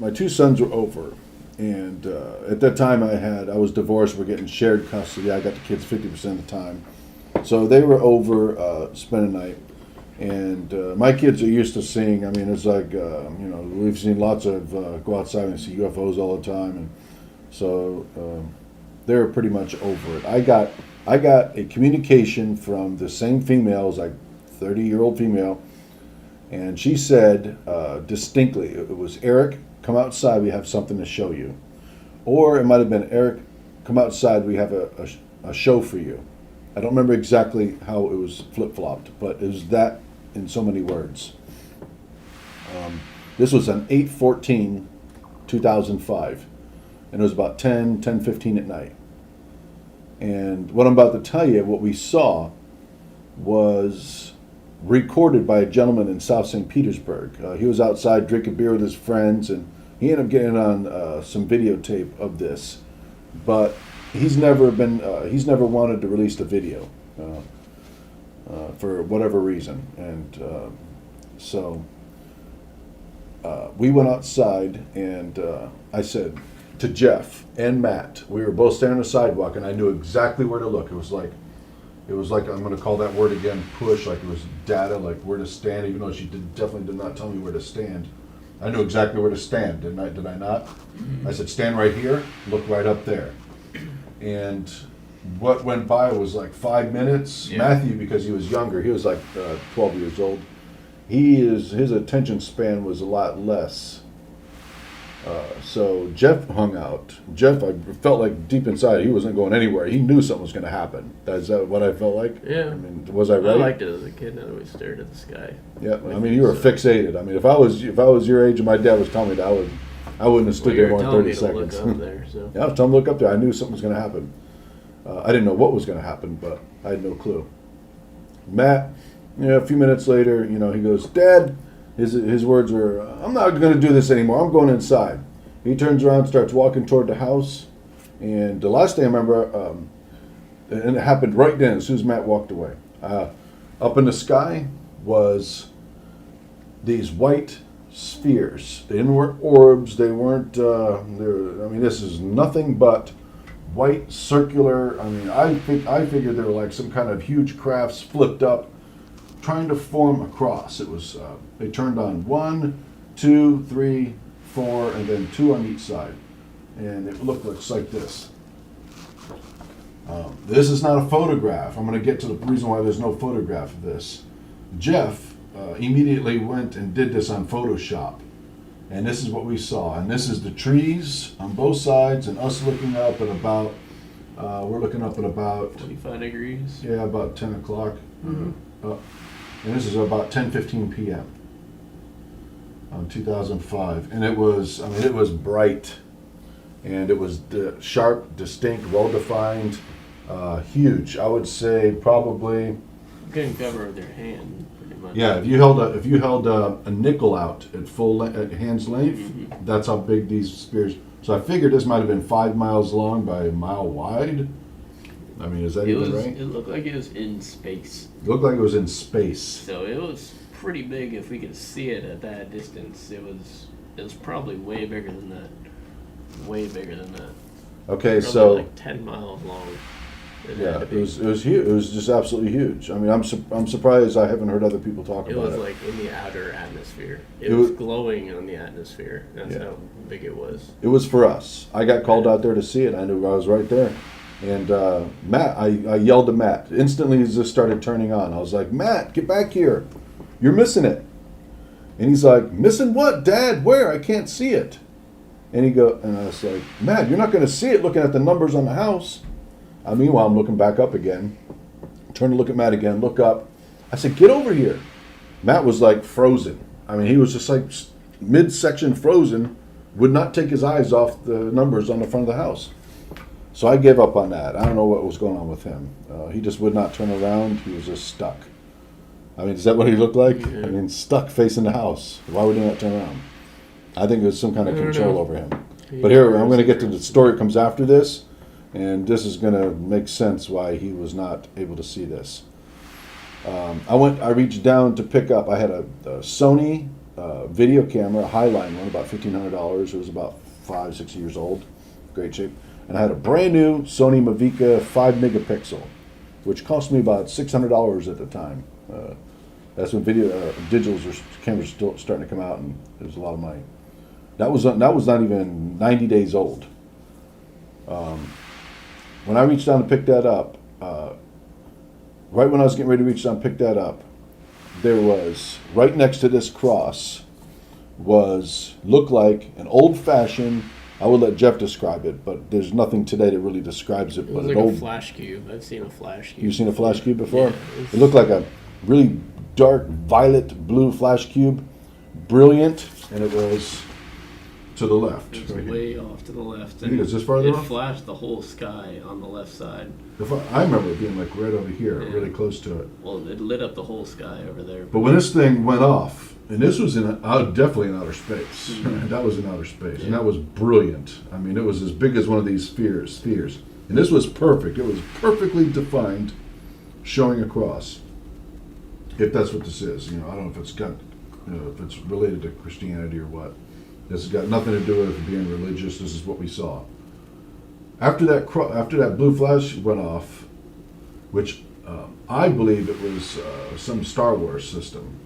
my two sons were over, and at that time I was divorced. We're getting shared custody. I got the kids 50% of the time, so they were over spending the night. And my kids are used to seeing. I mean, it's like we've seen lots of go outside and see UFOs all the time, and so they're pretty much over it. I got a communication from the same female, it was like 30-year-old female, and she said distinctly, it was Eric, come outside, we have something to show you, or it might have been Eric, come outside, we have a show for you. I don't remember exactly how it was flip-flopped, but it was that in so many words. This was on 8/14/2005, and it was about 10:15 at night. And what I'm about to tell you, what we saw, was recorded by a gentleman in South St. Petersburg. He was outside drinking beer with his friends, and he ended up getting on some videotape of this. But he's never wanted to release the video for whatever reason, and so we went outside, and I said to Jeff and Matt, we were both standing on the sidewalk, and I knew exactly where to look. It was like I'm going to call that word again, push, like it was data, like where to stand, even though she definitely did not tell me where to stand. I knew exactly where to stand, did I not? I said, stand right here, look right up there. And what went by was like 5 minutes. Yeah. Matthew, because he was younger, he was like 12 years old. His attention span was a lot less. So Jeff hung out. Jeff, I felt like deep inside he wasn't going anywhere. He knew something was going to happen. Is that what I felt like? Yeah. I mean, was I right? I liked it as a kid. I always stared at the sky. Yeah. I mean, you were fixated. I mean, if I was your age and my dad was telling me that, I wouldn't have stood there more than 30 seconds. Look up there, so. Yeah, I was telling him to look up there. I knew something was going to happen. I didn't know what was going to happen, but I had no clue. Matt, a few minutes later, he goes, Dad, his words were, I'm not going to do this anymore. I'm going inside. He turns around, starts walking toward the house, and the last thing I remember, and it happened right then, as soon as Matt walked away. Up in the sky was these white spheres. They weren't orbs. They weren't. This is nothing but white circular. I mean, I figured they were like some kind of huge crafts flipped up, trying to form a cross. It was. They turned on 1, 2, 3, 4, and then 2 on each side, and it looks like this. This is not a photograph. I'm going to get to the reason why there's no photograph of this. Jeff immediately went and did this on Photoshop, and this is what we saw. And this is the trees on both sides, and us looking up at about. We're looking up at about 25 degrees. Yeah, about 10 o'clock. Mm-hmm. And this is about 10:15 p.m. on 2005, and it was bright, and it was sharp, distinct, well-defined, huge. I would say probably. You couldn't cover with your hand, pretty much. Yeah, if you held a nickel out at at hand's length, mm-hmm. That's how big these spears. So I figured this might have been 5 miles long by a mile wide. I mean, is that even right? It looked like it was in space. It looked like it was in space. So it was pretty big if we could see it at that distance. It was probably way bigger than that. Way bigger than that. Okay, probably so like 10 miles long. Yeah, it was huge. It was just absolutely huge. I mean, I'm surprised I haven't heard other people talk about it. It was like in the outer atmosphere. It was glowing on the atmosphere. That's how big it was. It was for us. I got called out there to see it. I knew I was right there. And Matt, I yelled at Matt. Instantly, he just started turning on. I was like, Matt, get back here. You're missing it. And he's like, missing what, Dad? Where? I can't see it. And I was like, Matt, you're not going to see it looking at the numbers on the house. Meanwhile, I'm looking back up again. Turn to look at Matt again, look up. I said, get over here. Matt was like frozen. I mean, he was just like midsection frozen, would not take his eyes off the numbers on the front of the house. So I gave up on that. I don't know what was going on with him. He just would not turn around. He was just stuck. I mean, is that what he looked like? Yeah. I mean, stuck facing the house. Why would he not turn around? I think it was some kind of control over him. But here, I'm going to get to the story that comes after this, and this is going to make sense why he was not able to see this. I reached down to pick up. I had a Sony video camera, a Highline one, about $1,500. It was about 5, 6 years old, great shape. And I had a brand new Sony Mavica 5 megapixel, which cost me about $600 at the time. That's when cameras were still starting to come out, and it was a lot of money. That was not even 90 days old. When I reached down to pick that up, right when I was getting ready to reach down and pick that up, there was, right next to this cross, looked like an old-fashioned, I would let Jeff describe it, but there's nothing today that really describes it. It was like a flash cube. I've seen a flash cube. You've seen a flash cube before? Yeah, it looked like a really dark violet blue flash cube. Brilliant, and it was to the left. It was right way here. off to the left. You think it's this farther off? It flashed the whole sky on the left side. I remember it being like right over here, Yeah. really close to it. Well, it lit up the whole sky over there. But when this thing went off, and this was definitely in outer space. Mm-hmm. That was in outer space, and Yeah. that was brilliant. I mean, it was as big as one of these spheres. And this was perfect. It was perfectly defined, showing across. If that's what this is, I don't know if if it's related to Christianity or what. This has got nothing to do with being religious. This is what we saw. After that blue flash went off, which I believe it was some Star Wars system.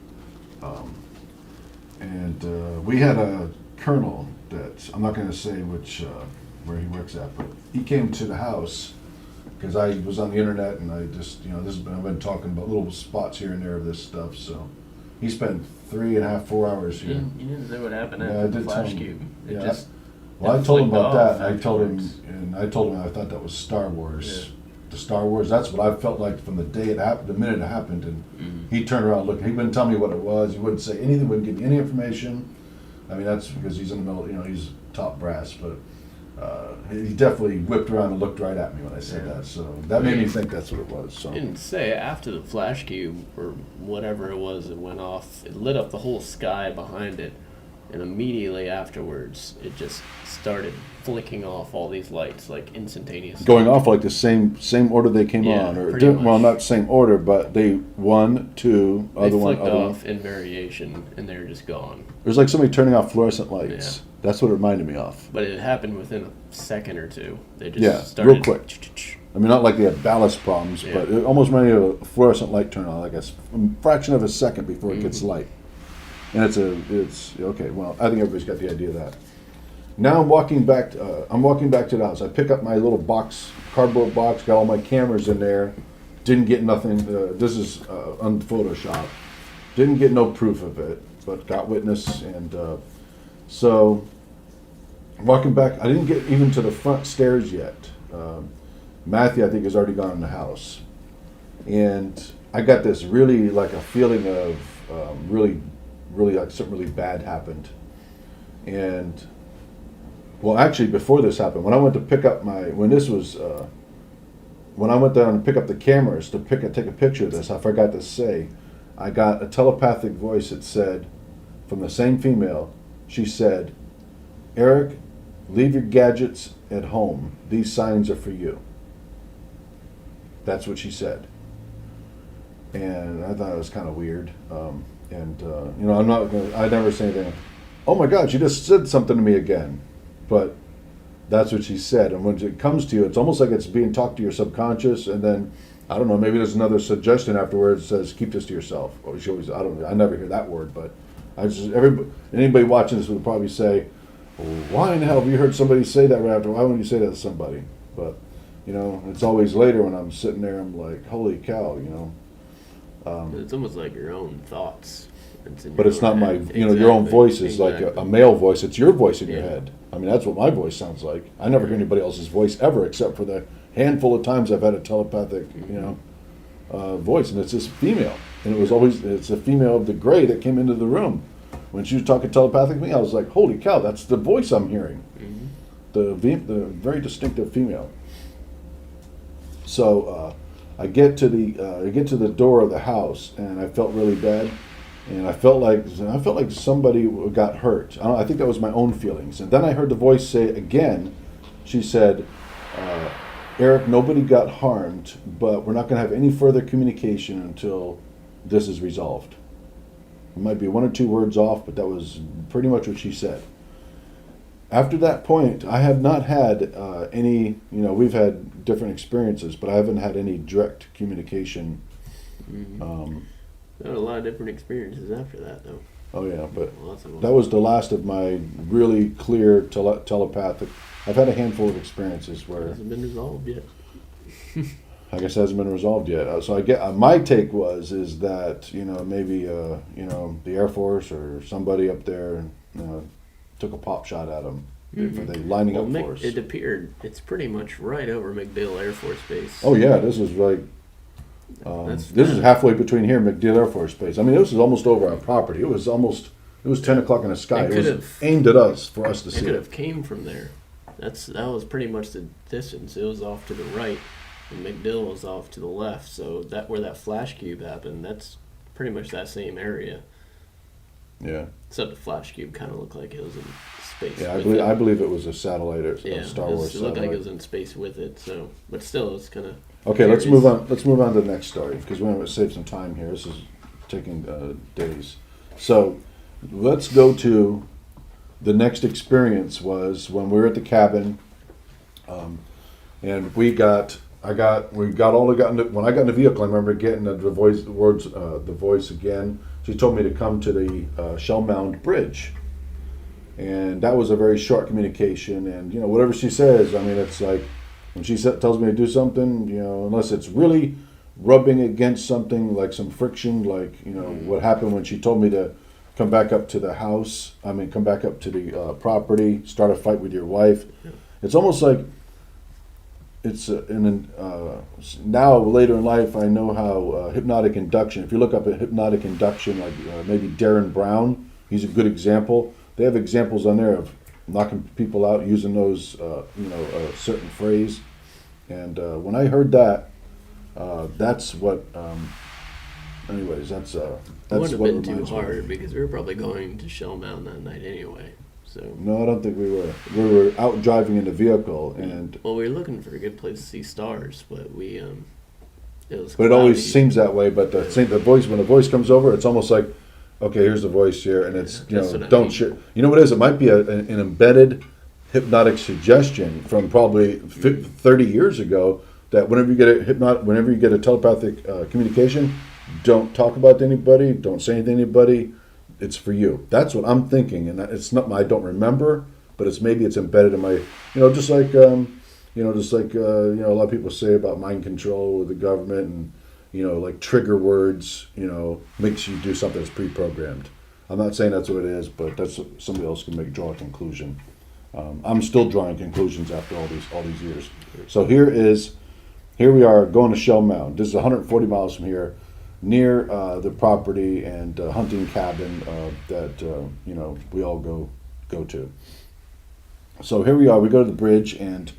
And we had a colonel that, I'm not going to say where he works at, but he came to the house because I was on the internet and I just, I've been talking about little spots here and there of this stuff. So he spent 3.5, 4 hours here. You didn't say what happened Yeah, I at the did flash tell him. cube. It Yeah. just Well, it I told him flicked about off that. I told him I thought that was Star Wars. Yeah. The Star Wars. That's what I felt like from the day it happened, the minute it happened, and he turned around looking. He wouldn't tell me what it was. He wouldn't say anything. Wouldn't give me any information. I mean, that's because he's in the middle. He's top brass, but he definitely whipped around and looked right at me when I said that. So that made me think that's what it was. So I didn't say after the flash cube or whatever it was, it went off. It lit up the whole sky behind it, and immediately afterwards, it just started flicking off all these lights like instantaneously. going off like the same order they came Yeah, on, or pretty well, much. not same order, but they 1, 2, They other one, flicked other one. off in variation, and they were just gone. It was like somebody turning off fluorescent lights. Yeah. That's what it reminded me of. But it happened within a second or two. They just Yeah, started real quick. I mean, not like they had ballast problems, Yeah. but it almost reminded me of a fluorescent light turn on, like a fraction of a second before it Mm-hmm. gets light. And it's okay. Well, I think everybody's got the idea of that. Now I'm walking back. I'm walking back to the house. I pick up my little cardboard box, got all my cameras in there. Didn't get nothing. This is on Photoshop. Didn't get no proof of it, but got witness, and so walking back. I didn't get even to the front stairs yet. Matthew, I think, has already gone in the house, and I got this really like a feeling of really like something really bad happened. And well, actually, before this happened, when I went to pick up when I went down to pick up the cameras to take a picture of this, I forgot to say, I got a telepathic voice that said, from the same female, she said, "Eric, leave your gadgets at home. These signs are for you." That's what she said. And I thought it was kind of weird. I never say anything. Oh my God, she just said something to me again. But that's what she said. And when it comes to you, it's almost like it's being talked to your subconscious. And then, I don't know, maybe there's another suggestion afterwards that says, keep this to yourself. Or she always, I never hear that word. But anybody watching this would probably say, well, why in the hell have you heard somebody say that right after? Why wouldn't you say that to somebody? But, it's always later when I'm sitting there, I'm like, holy cow, It's almost like your own thoughts. But it's not my, head. your own Exactly, voice is like exactly. a male voice. It's your voice in your Yeah. head. I mean, that's what my voice sounds like. I never hear anybody else's voice ever, except for the handful of times I've had a telepathic, voice, and it's this female. And it's a female of the gray that came into the room. When she was talking telepathic to me, I was like, holy cow, that's the voice I'm hearing. Mm-hmm. The very distinctive female. So I get to the door of the house, and I felt really bad. And I felt like somebody got hurt. I think that was my own feelings. And then I heard the voice say again. She said, "Eric, nobody got harmed, but we're not going to have any further communication until this is resolved." It might be one or two words off, but that was pretty much what she said. After that point, I have not had any, we've had different experiences, but I haven't had any direct communication. There were a lot of different experiences after that, though. Oh yeah, but Lots of them. that was the last of my really clear telepathic. I've had a handful of experiences where, Hasn't been resolved yet. I guess, hasn't been resolved yet. So I get my take is that maybe the Air Force or somebody up there took a pop shot at them for they lining up for us. It appeared it's pretty much right over MacDill Air Force Base. Oh yeah, this is like this is halfway between here and MacDill Air Force Base. I mean, this is almost over our property. It was 10 o'clock in the sky. It was aimed at us for us to see. It could have came from there. That was pretty much the distance. It was off to the right, and MacDill was off to the left. So where that flash cube happened, that's pretty much that same area. Yeah. Except the flash cube kind of looked like it was in space. Yeah, I believe it was a satellite or a Star Wars satellite. It looked like it was in space with it. So, but still, it's kind of. Okay, let's move on. Let's move on to the next story because we want to save some time here. This is taking days. So, let's go to the next experience. Was when we were at the cabin, and when I got in the vehicle. I remember getting the voice again. She told me to come to the Shell Mound Bridge, and that was a very short communication. And whatever she says, I mean, it's like when she tells me to do something, unless it's really rubbing against something like some friction, like what happened when she told me to come back up to the house. I mean, come back up to the property, start a fight with your wife. It's almost like it's now later in life I know how hypnotic induction. If you look up at hypnotic induction, like maybe Darren Brown, he's a good example. They have examples on there of knocking people out using those, a certain phrase. And when I heard that, that's what. Anyways, that's It wouldn't have been too hard because we were probably going to Shell Mound that night anyway. So. No, I don't think we were. We were out driving in the vehicle, and we were looking for a good place to see stars, but we it was. But it always seems that way. But the voice, when the voice comes over, it's almost like, okay, here's the voice here, and it's don't share. You know what it is? It might be an embedded hypnotic suggestion from probably 30 years ago that whenever you get a telepathic communication, don't talk about anybody, don't say anything to anybody. It's for you. That's what I'm thinking, and it's not. I don't remember, but maybe it's embedded in my. Just like a lot of people say about mind control with the government, and like trigger words. Makes you do something that's pre-programmed. I'm not saying that's what it is, but that's what somebody else can draw a conclusion. I'm still drawing conclusions after all these years. So here we are going to Shell Mound. This is 140 miles from here, near the property and hunting cabin that we all go to. So here we are. We go to the bridge and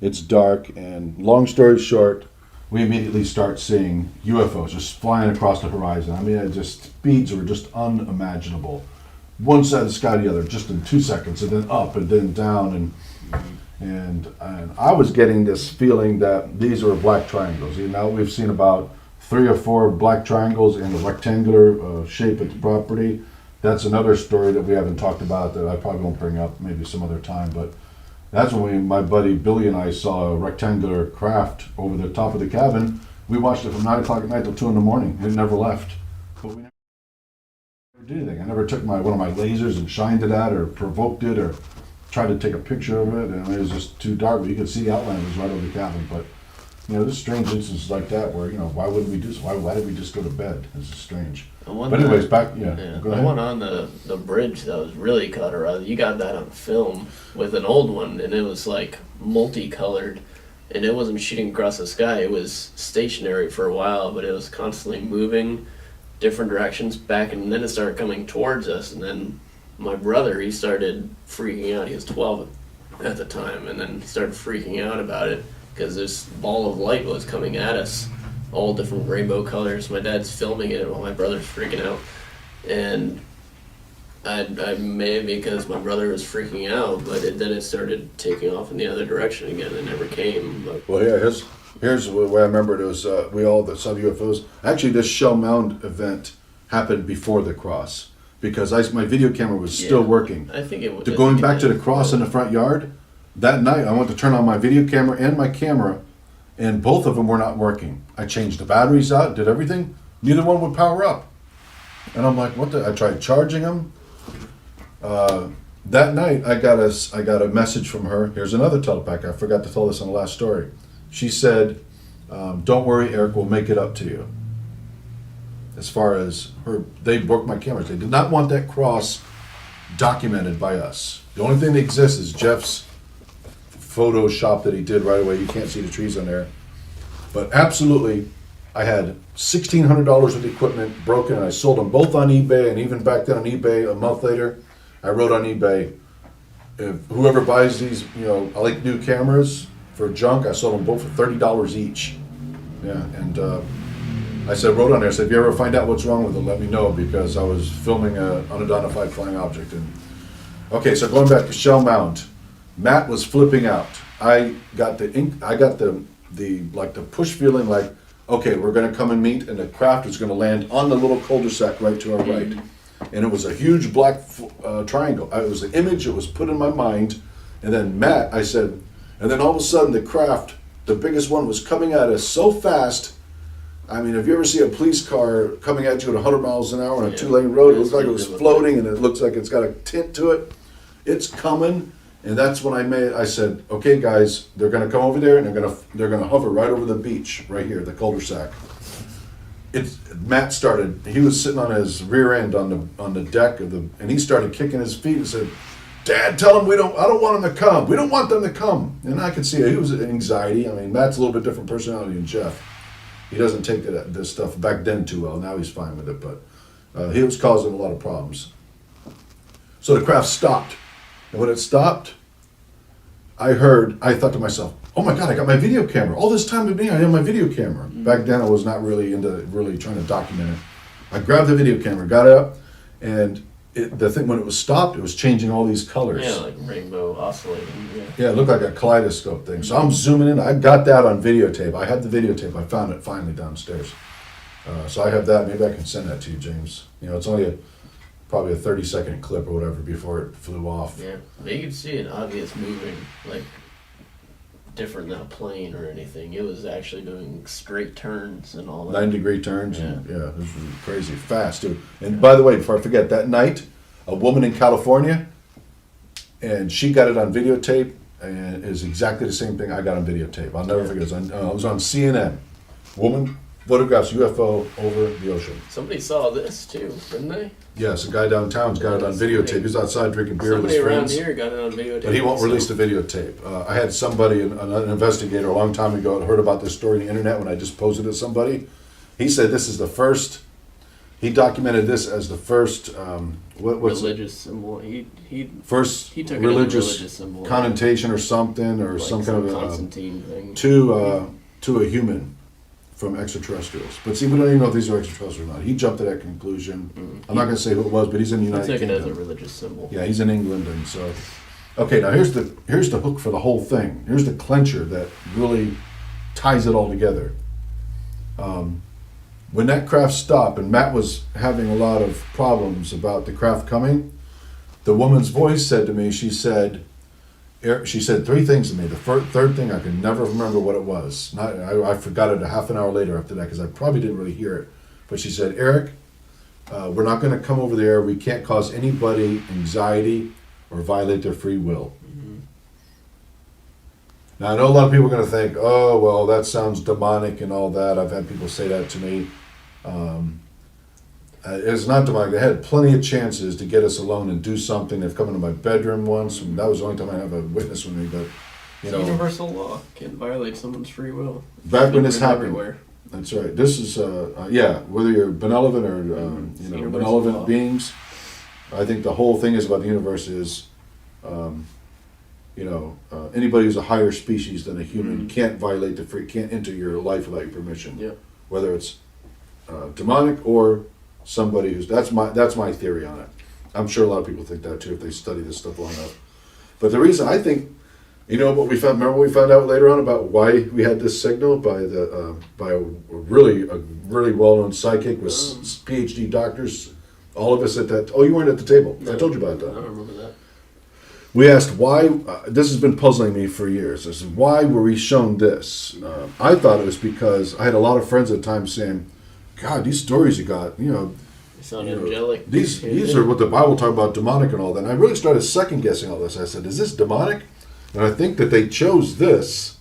it's dark. And long story short, we immediately start seeing UFOs just flying across the horizon. I mean, speeds were just unimaginable. One side of the sky to the other, just in 2 seconds, and then up and then down, and I was getting this feeling that these were black triangles. We've seen about 3 or 4 black triangles in a rectangular shape at the property. That's another story that we haven't talked about that I probably won't bring up maybe some other time. But that's when my buddy Billy and I saw a rectangular craft over the top of the cabin. We watched it from 9 o'clock at night till 2 in the morning. It never left. But we never did anything. I never took one of my lasers and shined it at or provoked it or tried to take a picture of it. And it was just too dark. But you could see the outline. It was right over the cabin. But there's strange instances like that where, why wouldn't we do this? Why did we just go to bed? This is strange. But anyways, go ahead. The one on the bridge that was really caught her eye, you got that on film with an old one, and it was like multicolored, and it wasn't shooting across the sky. It was stationary for a while, but it was constantly moving different directions back, and then it started coming towards us, and then my brother, he started freaking out. He was 12 at the time, and then he started freaking out about it, because this ball of light was coming at us, all different rainbow colors. My dad's filming it while my brother's freaking out. And I may because my brother was freaking out, but then it started taking off in the other direction again. It never came. But. Well, yeah, here's where I remember it was we all that saw UFOs. Actually, this Shell Mound event happened before the cross because my video camera was still working. I think it was. Going back to the cross in the front yard, that night I went to turn on my video camera and my camera, and both of them were not working. I changed the batteries out, did everything. Neither one would power up. And I'm like, what the? I tried charging them. That night I got a message from her. Here's another telepath. I forgot to tell this in the last story. She said, don't worry, Eric, we'll make it up to you. As far as they booked my cameras. They did not want that cross documented by us. The only thing that exists is Jeff's Photoshop that he did right away. You can't see the trees on there. But absolutely, I had $1,600 worth of equipment broken, and I sold them both on eBay, and even back then on eBay, a month later, I wrote on eBay, if whoever buys these, I like new cameras for junk, I sold them both for $30 each. Yeah, and I wrote on there, if you ever find out what's wrong with it, let me know, because I was filming an unidentified flying object. And okay, so going back to Shell Mound, Matt was flipping out. I got the push feeling like, okay, we're going to come and meet, and the craft is going to land on the little cul-de-sac right to our right. And it was a huge black triangle. It was the image that was put in my mind. And then Matt, I said, and then all of a sudden the craft, the biggest one, was coming at us so fast. I mean, if you ever see a police car coming at you at 100 miles an hour on a two-lane road, it looks like it was floating, and it looks like it's got a tint to it. It's coming. And that's when I said, okay, guys, they're going to come over there, and they're going to hover right over the beach, right here, the cul-de-sac. Matt started. He was sitting on his rear end on the deck and he started kicking his feet and said, "Dad, tell him I don't want them to come. We don't want them to come." And I could see it. He was anxiety. I mean, Matt's a little bit different personality than Jeff. He doesn't take this stuff back then too well. Now he's fine with it, but he was causing a lot of problems. So the craft stopped, and when it stopped, I thought to myself, oh my God, I got my video camera. All this time with me, I had my video camera. Back then I was not really trying to document it. I grabbed the video camera, got it up, and the thing, when it was stopped, it was changing all these colors. Yeah, like rainbow oscillating. Yeah, it looked like a kaleidoscope thing. So I'm zooming in. I got that on videotape. I had the videotape. I found it finally downstairs. So I have that. Maybe I can send that to you, James. It's only probably a 30-second clip or whatever before it flew off. Yeah, but you could see an obvious moving, like different than a plane or anything. It was actually doing straight turns and all that. 9-degree turns. Yeah, and, this was crazy fast too. And by the way, before I forget, that night, a woman in California, and she got it on videotape, and it is exactly the same thing I got on videotape. I'll never forget. It was on CNN. Woman photographs UFO over the ocean. Somebody saw this too, didn't they? Yes, a guy downtown's got it on videotape. He's outside drinking beer with his friends. friends. Somebody around here got it on videotape. But he won't release the videotape. I had somebody, an investigator, a long time ago, had heard about this story on the internet when I just posted it to somebody. He said this is the first. He documented this as the first. What's religious symbol. He first took religious symbol, connotation or something, or like some kind of Constantine thing to a human from extraterrestrials. But see, we don't even know if these are extraterrestrials or not. He jumped to that conclusion. I'm not going to say who it was, but he's in the United Kingdom. He took it as a religious symbol. Yeah, he's in England, and so. Okay, now here's the hook for the whole thing. Here's the clincher that really ties it all together. When that craft stopped, and Matt was having a lot of problems about the craft coming, the woman's voice said to me, she said three things to me. The third thing, I can never remember what it was. I forgot it a half an hour later after that because I probably didn't really hear it. But she said, "Eric, we're not going to come over there. We can't cause anybody anxiety or violate their free will." Mm-hmm. Now, I know a lot of people are going to think, oh, well, that sounds demonic and all that. I've had people say that to me. It's not demonic. They had plenty of chances to get us alone and do something. They've come into my bedroom once, and that was the only time I have a witness with me. But it's universal law. Can't violate someone's free will. Back when this happened, everywhere. That's right. This is whether you're benevolent or benevolent law. Beings. I think the whole thing is about the universe is, anybody who's a higher species than a human can't violate can't enter your life without your permission. Yeah. Whether it's demonic or somebody who's that's my theory on it. I'm sure a lot of people think that too if they study this stuff long enough. But the reason I think You know what we found? Remember what we found out later on about why we had this signal by a really well-known psychic with PhD doctors. All of us at that. Oh, you weren't at the table. No, I told you about that. I don't remember that. We asked why. This has been puzzling me for years. This is why were we shown this? I thought it was because I had a lot of friends at the time saying, "God, these stories you got, It sounded angelic. these are what the Bible talk about demonic and all that." And I really started second guessing all this. I said, "Is this demonic?" And I think that they chose this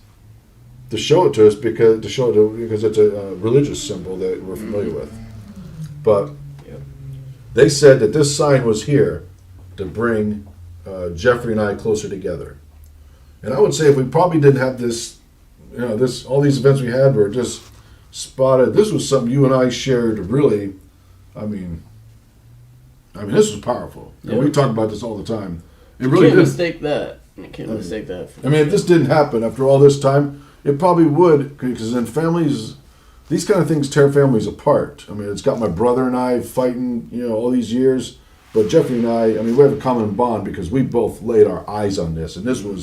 to show it to us because it's a religious symbol that we're familiar with. But they said that this sign was here to bring Jeffrey and I closer together. And I would say if we probably didn't have this, all these events we had were just spotted. This was something you and I shared. Really, I mean, this was powerful. And we talk about this all the time. It really Can't did. mistake that. You can't mistake that. If this didn't happen after all this time, it probably would, because then families, these kind of things tear families apart. I mean, it's got my brother and I fighting, all these years, but Jeffrey and I mean, we have a common bond because we both laid our eyes on this, and these were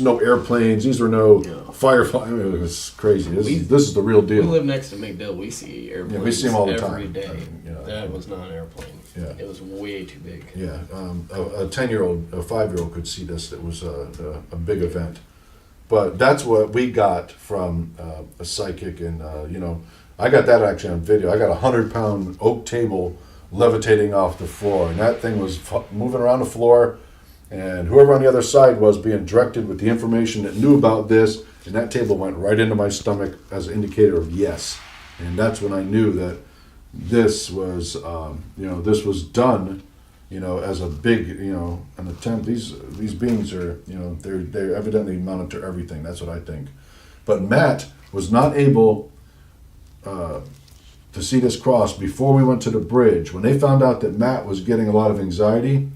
no airplanes, these were no firefighters. I mean, it was crazy. This is the real deal. We live next to McDill. We see airplanes. Yeah, we see them all the every time. day. That was not an airplane. Yeah. It was way too big. Yeah, a 10-year-old, a 5-year-old could see this. It was a big event. But that's what we got from a psychic, and I got that actually on video. I got a 100-pound oak table levitating off the floor, and that thing was moving around the floor, and whoever on the other side was being directed with the information that knew about this, and that table went right into my stomach as an indicator of yes. And that's when I knew that this was, this was done, as a big, an attempt. These beings are, they evidently monitor everything. That's what I think. But Matt was not able to see this cross before we went to the bridge. When they found out that Matt was getting a lot of anxiety,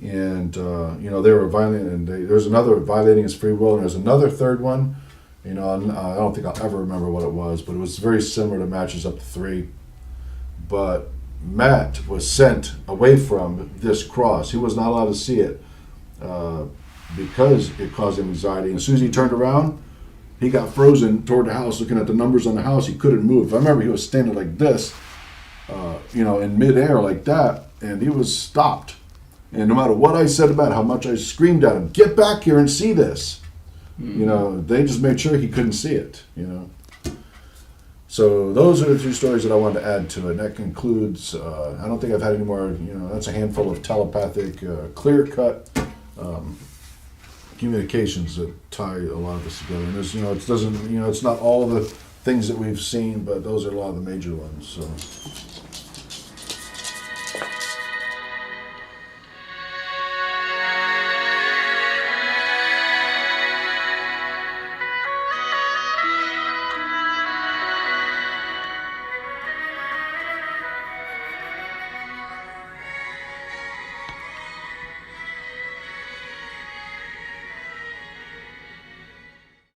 and they were violent, and there's another violating his free will, and there's another third one. I don't think I'll ever remember what it was, but it was very similar to matches up to 3. But Matt was sent away from this cross. He was not allowed to see it because it caused him anxiety. And as soon as he turned around, he got frozen toward the house, looking at the numbers on the house. He couldn't move. I remember he was standing like this, in midair like that, and he was stopped. And no matter what I said about how much I screamed at him, "Get back here and see this," they just made sure he couldn't see it. So those are the 2 stories that I wanted to add to it. And that concludes, I don't think I've had any more, that's a handful of telepathic, clear-cut communications that tie a lot of this together. And there's, it doesn't, it's not all the things that we've seen, but those are a lot of the major ones. So.